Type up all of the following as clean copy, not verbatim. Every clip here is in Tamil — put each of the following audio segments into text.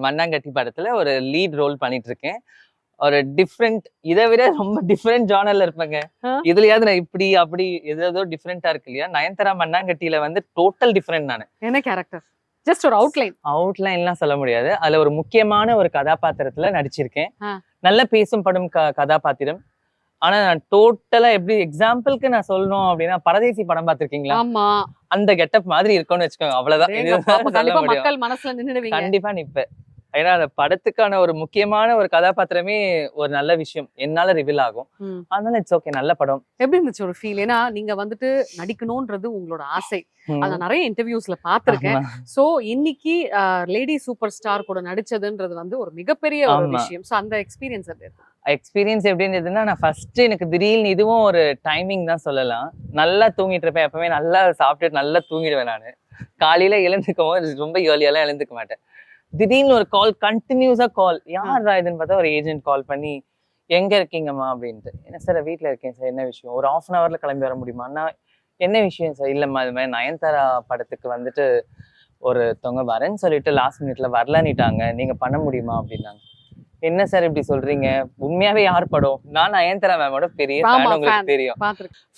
மண்ணாங்கட்டி படத்துல ஒரு லீட் ரோல் பண்ணிட்டு இருக்கேன். ஒரு டிஃப்ரெண்ட் இதை விட ரொம்ப டிஃப்ரெண்ட் ஜானர்ல இருப்பேங்க. இதுலயாவது நான் இப்படி அப்படி ஏதோ டிஃப்ரெண்டா இருக்கு இல்லையா? நயன்தாரா மண்ணாங்கட்டியில வந்து டோட்டல் டிஃப்ரெண்ட் நானு. என்ன கேரக்டர்? ஜஸ்ட் ஒரு அவுட்லைன்லாம் சொல்ல முடியாது. அதுல ஒரு முக்கியமான ஒரு கதாபாத்திரத்துல நடிச்சிருக்கேன். நல்ல பேசும் படும் கதாபாத்திரம். ஆனா நான் டோட்டலா எப்படி எக்ஸாம்பிளுக்கு நான் சொல்லணும் அப்படின்னா, பரதேசி படம் பார்த்திருக்கீங்களா? ஆமா. அந்த கெட்டப் மாதிரி இருக்கும்னு வச்சுக்கோங்க. அவ்வளவுதான். கண்டிப்பா மக்கள் மனசுல நின்னுடுவீங்க. கண்டிப்பா நிப்பேன். ஏன்னா அந்த படத்துக்கான ஒரு முக்கியமான ஒரு கதாபாத்திரமே ஒரு நல்ல விஷயம் என்னால ரிவீல் ஆகும். அதனால இட்ஸ் ஓகே, நல்ல படம். எப்படி இருந்துச்சு ஒரு ஃபீல்? ஏன்னா நீங்க வந்துட்டு நடிக்கணும்ன்றது உங்களோட ஆசை. அத நிறைய இன்டர்வியூஸ்ல பாத்திருக்கேன். சோ இன்னைக்கு லேடி சூப்பர் ஸ்டார் கூட நடிச்சதுன்றது வந்து ஒரு மிகப்பெரிய ஒரு விஷயம். சோ அந்த எக்ஸ்பீரியன்ஸ் எப்படி? எக்ஸ்பீரியன்ஸ் எப்படி இருந்ததுன்னா, நான் ஃபர்ஸ்ட் எனக்கு திடீர்னு இதுவும் ஒரு டைமிங் தான் சொல்லலாம். நல்லா தூங்கிட்டு இருப்பேன். எப்பவுமே நல்லா சாப்பிட்டுட்டு நல்லா தூங்கிடுவேன் நானு. காலையில எழுந்துக்கும் போது ரொம்ப ஏர்லியெல்லாம் எழுந்துக்க மாட்டேன். திடீர்னு ஒரு கால், கண்டினியூஸா கால். யாரா இதுன்னு பார்த்தா ஒரு ஏஜென்ட் கால் பண்ணி, எங்க இருக்கீங்கம்மா அப்படின்ட்டு. என்ன சார், வீட்டுல இருக்கேன் சார். என்ன விஷயம்? ஒரு 1/2 hourல கிளம்பி வர முடியுமா? நான் என்ன விஷயம் சார்? இல்லம்மா இது மாதிரி நயன்தாரா படத்துக்கு வந்துட்டு ஒருத்தவங்க வரேன்னு சொல்லிட்டு லாஸ்ட் மினிட்ல வரலன்னுட்டாங்க, நீங்க பண்ண முடியுமா அப்படின்னாங்க. என்ன சார் இப்படி சொல்றீங்க? உண்மையாவே யார் படம்? நான் நயன்தாரா மேமோட பெரிய ஃபேன், உங்களுக்கு தெரியும்.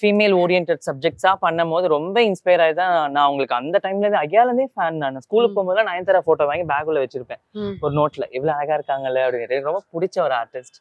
ஃபீமேல் ஓரியன்டட் சப்ஜெக்ட்ஸா பண்ணும் போது ரொம்ப இன்ஸ்பயர் ஆகி தான் நான் உங்களுக்கு அந்த டைம்ல இருந்து ஐயாலேருந்தே ஃபேன். நான் ஸ்கூலுக்கு போகும்போது நயன்தாரா போட்டோ வாங்கி பேக்குள்ள வச்சிருப்பேன் ஒரு நோட்ல. இவ்வளவு அழகா இருக்காங்கல்ல அப்படின்னு. ரொம்ப பிடிச்ச ஒரு ஆர்டிஸ்ட்.